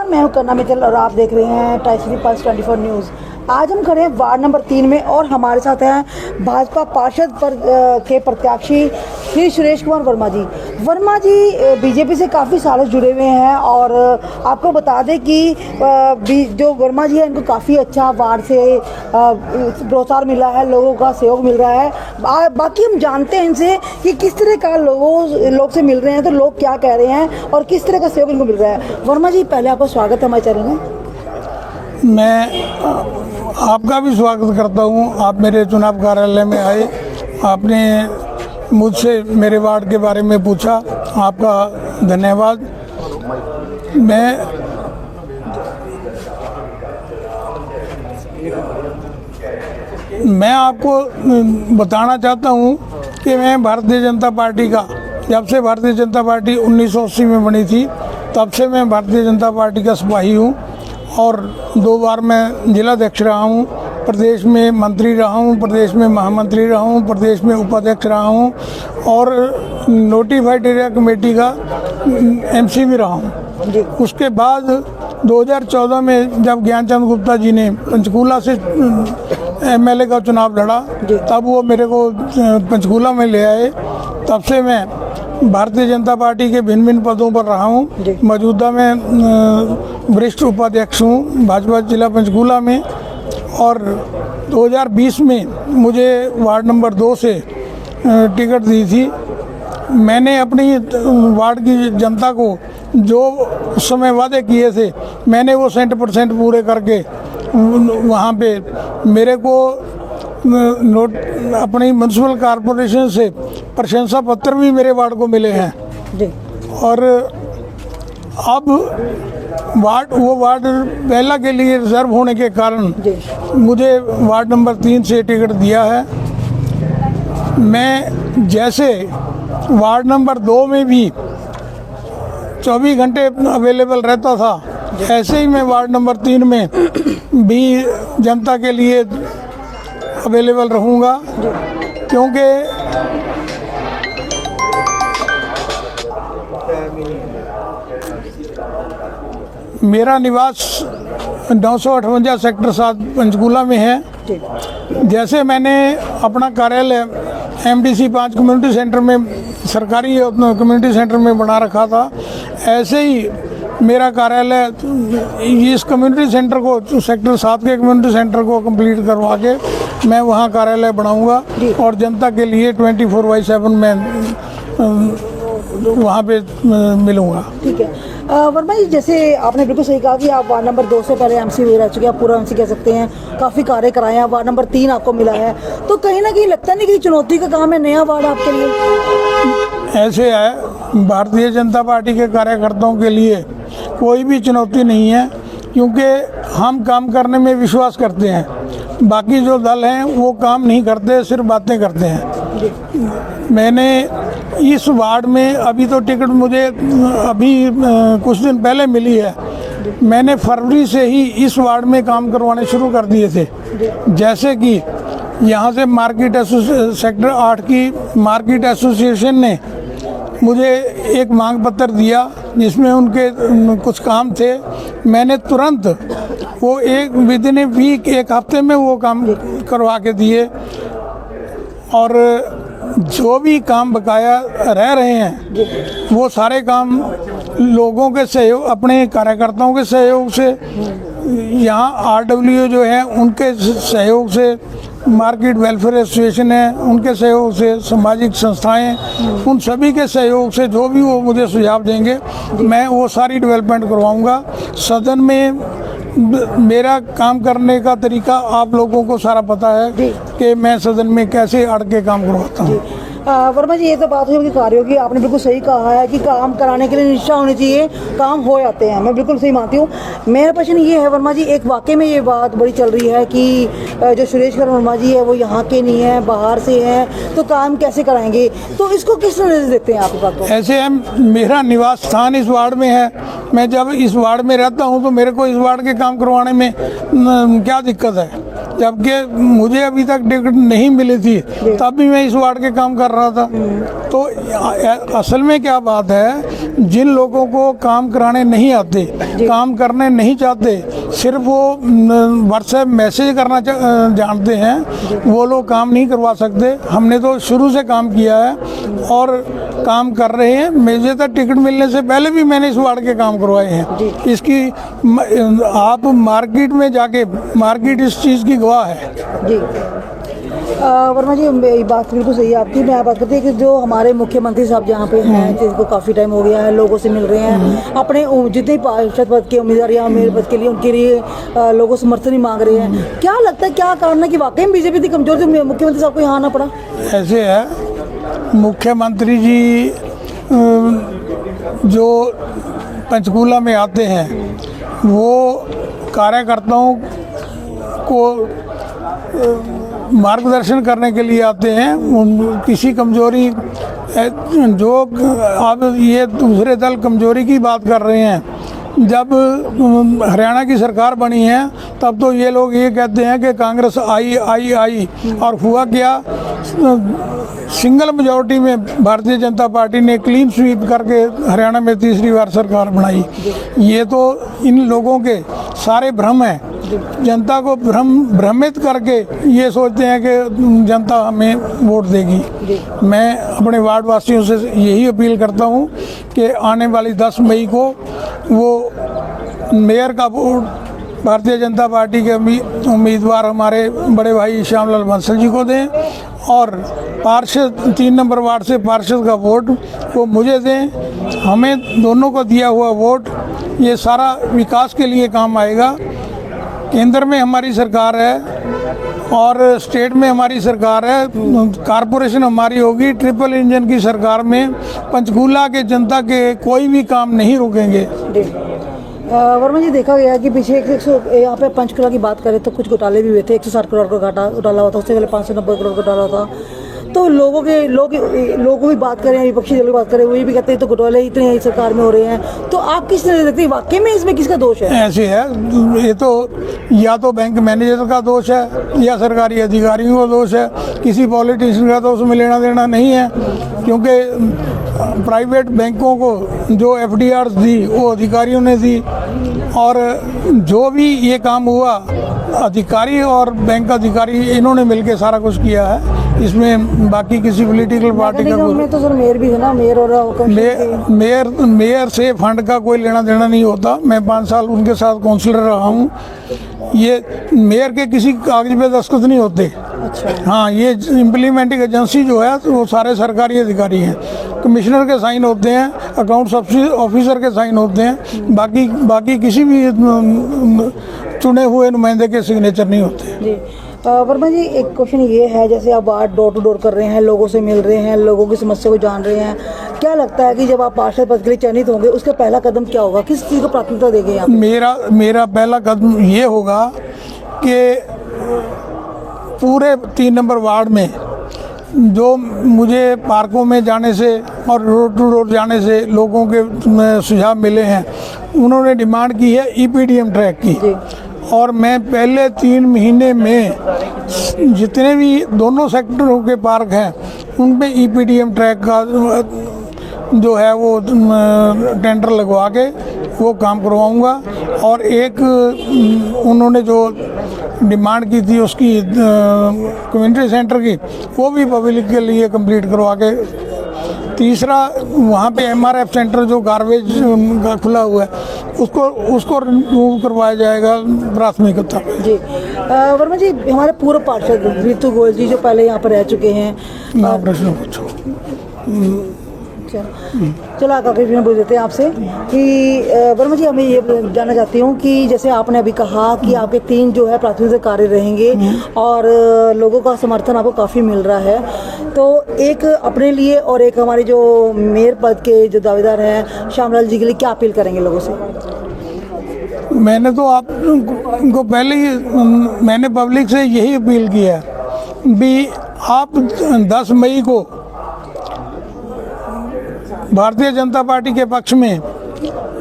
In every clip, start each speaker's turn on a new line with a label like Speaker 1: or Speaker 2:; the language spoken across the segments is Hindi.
Speaker 1: मैं हूं कर्णा मित्तल और आप देख रहे हैं ट्राई पल्स 24 न्यूज़। आज हम खड़े हैं वार्ड नंबर 3 में और हमारे साथ हैं भाजपा पार्षद के प्रत्याशी श्री सुरेश कुमार वर्मा जी। वर्मा जी बीजेपी से काफ़ी सालों जुड़े हुए हैं और आपको बता दें कि जो वर्मा जी है इनको काफ़ी अच्छा वार्ड से प्रोत्साहन मिला है, लोगों का सहयोग मिल रहा है। बाकी हम जानते हैं इनसे कि किस तरह का लोग से मिल रहे हैं, तो लोग क्या कह रहे हैं और किस तरह का सहयोग इनको मिल रहा है। वर्मा जी पहले आपका स्वागत है हमारे चैनल में।
Speaker 2: मैं आपका भी स्वागत करता हूं। आप मेरे चुनाव कार्यालय में आए, आपने मुझसे मेरे वार्ड के बारे में पूछा, आपका धन्यवाद। मैं आपको बताना चाहता हूं कि मैं भारतीय जनता पार्टी का, जब से भारतीय जनता पार्टी 1980 में बनी थी तब से मैं भारतीय जनता पार्टी का सिपाही हूं और 2 बार मैं जिलाध्यक्ष रहा हूं, प्रदेश में मंत्री रहा हूं, प्रदेश में महामंत्री रहा हूं, प्रदेश में उपाध्यक्ष रहा हूं और नोटिफाइड एरिया कमेटी का एमसी भी रहा हूं। उसके बाद 2014 में जब ज्ञानचंद गुप्ता जी ने पंचकूला से एमएलए का चुनाव लड़ा, तब वो मेरे को पंचकूला में ले आए। तब से मैं भारतीय जनता पार्टी के भिन्न भिन्न पदों पर रहा हूँ। मौजूदा मैं वरिष्ठ उपाध्यक्ष हूँ भाजपा जिला पंचकूला में और 2020 में मुझे वार्ड नंबर 2 से टिकट दी थी। मैंने अपनी वार्ड की जनता को जो उस समय वादे किए थे, मैंने वो 100% पूरे करके वहाँ पे मेरे को अपनी म्यूनसिपल कॉरपोरेशन से प्रशंसा पत्र भी मेरे वार्ड को मिले हैं और अब वो वार्ड पहला के लिए रिजर्व होने के कारण मुझे वार्ड नंबर 3 से टिकट दिया है। मैं जैसे वार्ड नंबर 2 में भी 24 घंटे अवेलेबल रहता था, ऐसे ही मैं वार्ड नंबर 3 में भी जनता के लिए अवेलेबल रहूँगा, क्योंकि मेरा निवास 958 सेक्टर 7 पंचकूला में है। जैसे मैंने अपना कार्यालय एमडीसी 5 कम्युनिटी सेंटर में, सरकारी कम्युनिटी सेंटर में बना रखा था, ऐसे ही मेरा कार्यालय इस कम्युनिटी सेंटर को, सेक्टर 7 के कम्युनिटी सेंटर को कंप्लीट करवा के मैं वहाँ कार्यालय बनाऊँगा और जनता के लिए 24/7 मैं वहाँ पे मिलूँगा।
Speaker 1: ठीक है वर्मा जी, जैसे आपने बिल्कुल सही कहा कि आप वार्ड नंबर 2 से पहले एमसी भी रह चुके हैं, पूरा एमसी कह सकते हैं, काफ़ी कार्य कराए हैं। वार्ड नंबर 3 आपको मिला है, तो कहीं ना कहीं लगता नहीं कि चुनौती का काम है नया वार्ड आपके लिए?
Speaker 2: ऐसे है, भारतीय जनता पार्टी के कार्यकर्ताओं के लिए कोई भी चुनौती नहीं है, क्योंकि हम काम करने में विश्वास करते हैं। बाकी जो दल हैं वो काम नहीं करते, सिर्फ बातें करते हैं। मैंने इस वार्ड में अभी तो टिकट मुझे अभी कुछ दिन पहले मिली है, मैंने फरवरी से ही इस वार्ड में काम करवाने शुरू कर दिए थे। जैसे कि यहाँ से मार्केट सेक्टर 8 की मार्केट एसोसिएशन ने मुझे एक मांग पत्र दिया जिसमें उनके कुछ काम थे, मैंने तुरंत वो विदिन ए वीक, 1 हफ्ते में वो काम करवा के दिए और जो भी काम बकाया रह रहे हैं वो सारे काम लोगों के सहयोग, अपने कार्यकर्ताओं के सहयोग से, यहाँ आरडब्ल्यू जो है उनके सहयोग से, मार्केट वेलफेयर एसोसिएशन है उनके सहयोग से, सामाजिक संस्थाएं, उन सभी के सहयोग से जो भी वो मुझे सुझाव देंगे मैं वो सारी डेवलपमेंट करवाऊंगा। सदन में मेरा काम करने का तरीका आप लोगों को सारा पता है कि मैं सदन में कैसे अड़ के काम करवाता हूँ।
Speaker 1: वर्मा जी, ये तो बात हुई कार्यों की, आपने बिल्कुल सही कहा है कि काम कराने के लिए निष्ठा होनी चाहिए, काम हो जाते हैं, मैं बिल्कुल सही मानती हूँ। मेरा प्रश्न ये है वर्मा जी, एक वाकई में ये बात बड़ी चल रही है कि जो सुरेश कुमार वर्मा जी है वो यहाँ के नहीं है, बाहर से हैं, तो काम कैसे कराएंगे, तो इसको किस नज़र देते हैं आप इस बात को?
Speaker 2: ऐसे है, मेरा निवास स्थान इस वार्ड में है, मैं जब इस वार्ड में रहता हूँ तो मेरे को इस वार्ड के काम करवाने में क्या दिक्कत है? जबकि मुझे अभी तक टिकट नहीं मिली थी, तब भी मैं इस वार्ड के काम कर रहा था। तो असल में क्या बात है, जिन लोगों को काम कराने नहीं आते, काम करने नहीं चाहते, सिर्फ वो व्हाट्सएप मैसेज करना जानते हैं, वो लोग काम नहीं करवा सकते। हमने तो शुरू से काम किया है और काम कर रहे हैं। मुझे तो टिकट मिलने से पहले भी मैंने इस वार्ड के काम करवाए हैं। इसकी आप मार्केट में जाके, मार्केट इस चीज़ की गवाह है
Speaker 1: जी। वर्मा जी, ये बात बिल्कुल सही है आपकी। मैं बात करती हूँ कि जो हमारे मुख्यमंत्री साहब जहाँ पे हैं, जिनको काफ़ी टाइम हो गया है, लोगों से मिल रहे हैं, अपने जितने पार्षद पद के उम्मीदवार या मेयर पद के लिए, उनके लिए लोगों समर्थन ही मांग रहे हैं। क्या लगता है, क्या कारण है कि वाकई में बीजेपी इतनी कमजोर थी, मुख्यमंत्री साहब को यहाँ आना पड़ा?
Speaker 2: ऐसे है, मुख्यमंत्री जी जो पंचकूला में आते हैं, वो कार्यकर्ताओं को मार्गदर्शन करने के लिए आते हैं। किसी कमजोरी, जो आप ये दूसरे दल कमजोरी की बात कर रहे हैं, जब हरियाणा की सरकार बनी है तब तो ये लोग ये कहते हैं कि कांग्रेस आई आई आई, और हुआ क्या, सिंगल मेजॉरिटी में भारतीय जनता पार्टी ने क्लीन स्वीप करके हरियाणा में तीसरी बार सरकार बनाई। ये तो इन लोगों के सारे भ्रम हैं, जनता को भ्रमित करके ये सोचते हैं कि जनता हमें वोट देगी। मैं अपने वार्ड वासियों से यही अपील करता हूँ कि आने वाली 10 मई को वो मेयर का वोट भारतीय जनता पार्टी के उम्मीदवार हमारे बड़े भाई श्यामलाल बंसल जी को दें, और पार्षद 3 नंबर वार्ड से पार्षद का वोट वो मुझे दें। हमें दोनों को दिया हुआ वोट ये सारा विकास के लिए काम आएगा। केंद्र में हमारी सरकार है और स्टेट में हमारी सरकार है, कारपोरेशन हमारी होगी। ट्रिपल इंजन की सरकार में पंचकूला के जनता के कोई भी काम नहीं रुकेंगे।
Speaker 1: वर्मा जी, देखा गया कि पीछे यहाँ पे पंचकूला की बात करें तो कुछ घोटाले भी हुए थे। 160 करोड़ का घोटाला हुआ था, उससे पहले 590 करोड़ का घोटाला था। तो लोगों की बात करें, विपक्षी दलों की बात करें, वो ये भी कहते हैं तो घोटाले इतने सरकार में हो रहे हैं। तो आप किस तरह से देखते हैं, वाकई में इसमें किसका दोष है?
Speaker 2: ऐसे है, ये तो या तो बैंक मैनेजर का दोष है या सरकारी अधिकारियों का दोष है। किसी पॉलिटिशियन का तो उसमें लेना देना नहीं है, क्योंकि प्राइवेट बैंकों को जो FDRs दी वो अधिकारियों ने दी, और जो भी ये काम हुआ अधिकारी और बैंक अधिकारी इन्होंने मिलकर सारा कुछ किया है। इसमें बाकी किसी पॉलिटिकल पार्टी का
Speaker 1: में तो सर मेयर भी है ना, मेयर और
Speaker 2: मेयर से फंड का कोई लेना देना नहीं होता। मैं 5 साल उनके साथ काउंसलर रहा हूँ। ये मेयर के किसी कागज पे दस्तखत नहीं होते।
Speaker 1: अच्छा।
Speaker 2: हाँ, ये इम्प्लीमेंटिंग एजेंसी जो है तो वो सारे सरकारी अधिकारी हैं। कमिश्नर के साइन होते हैं, अकाउंट्स ऑफिसर के साइन होते हैं, बाकी किसी भी चुने हुए नुमाइंदे के सिग्नेचर नहीं होते।
Speaker 1: जी। वर्मा जी, एक क्वेश्चन ये है, जैसे आप बाहर डोर टू डोर कर रहे हैं, लोगों से मिल रहे हैं, लोगों की समस्या को जान रहे हैं, क्या लगता है कि जब आप पार्षद पद के लिए चयनित होंगे उसका पहला कदम क्या होगा, किस चीज़ को प्राथमिकता देंगे आप?
Speaker 2: मेरा पहला कदम ये होगा कि पूरे 3 नंबर वार्ड में जो मुझे पार्कों में जाने से और डोर टू डोर जाने से लोगों के सुझाव मिले हैं, उन्होंने डिमांड की है EPDM ट्रैक की। और मैं पहले 3 महीने में जितने भी दोनों सेक्टरों के पार्क हैं उन पे EPDM ट्रैक का जो है वो टेंडर लगवा के वो काम करवाऊंगा। और एक उन्होंने जो डिमांड की थी उसकी कम्युनिटी सेंटर की, वो भी पब्लिक के लिए कंप्लीट करवा के। तीसरा, वहाँ पे MRF सेंटर जो गार्बेज का खुला हुआ है उसको रिमूव करवाया जाएगा प्राथमिकता।
Speaker 1: जी। वर्मा जी, हमारे पूर्व पार्षद ऋतु गोयल जी जो पहले यहाँ पर रह चुके हैं,
Speaker 2: ना प्रश्न पूछो।
Speaker 1: चलो आगे प्रश्न पूछ देते हैं आपसे कि वर्मा जी, हमें ये जानना चाहती हूँ कि जैसे आपने अभी कहा कि आपके 3 जो है प्राथमिकता कार्य रहेंगे और लोगों का समर्थन आपको काफ़ी मिल रहा है, तो एक अपने लिए और एक हमारे जो मेयर पद के जो दावेदार हैं श्यामलाल जी के लिए क्या अपील करेंगे लोगों से?
Speaker 2: मैंने तो आपको पहले ही मैंने पब्लिक से यही अपील की है भी आप 10 मई को भारतीय जनता पार्टी के पक्ष में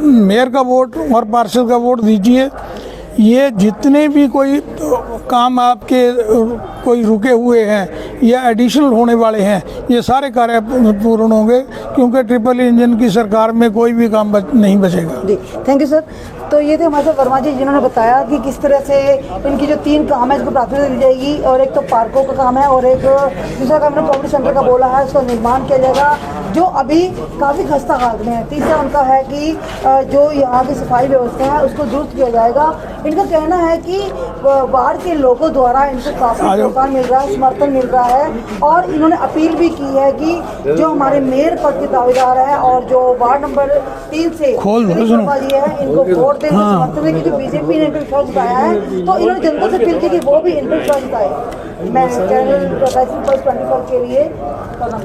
Speaker 2: मेयर का वोट और पार्षद का वोट दीजिए। ये जितने भी कोई काम आपके कोई रुके हुए हैं या एडिशनल होने वाले हैं, ये सारे कार्य पूर्ण होंगे, क्योंकि ट्रिपल इंजन की सरकार में कोई भी काम नहीं बचेगा।
Speaker 1: जी थैंक यू सर। तो ये थे हमारे साथ वर्मा जी, जिन्होंने बताया कि किस तरह से इनकी जो 3 काम है इसको प्राथमिकता दी जाएगी, और एक तो पार्कों का काम है और एक दूसरा काम इन्होंने कॉमेडी सेंटर का बोला है, उसका निर्माण किया जाएगा जो अभी काफ़ी खस्ता हालत में है। तीसरा उनका है कि जो यहाँ की सफाई व्यवस्था है उसको दुरुस्त किया जाएगा। इनका कहना है कि वार्ड के लोगों द्वारा इनको काफ़ी प्रोत्साहन मिल रहा है, समर्थन मिल रहा है, और इन्होंने अपील भी की है कि जो हमारे मेयर पद के दावेदार है और जो वार्ड नंबर 3 से वर्मा जी है, इनको वोट देने समर्थन देने की जो बीजेपी ने इन पर विश्वास जताया है, तो इन्होंने जनता से अपील की कि वो भी इन पर विश्वास जताए। मैं चैनल 24 के लिए करना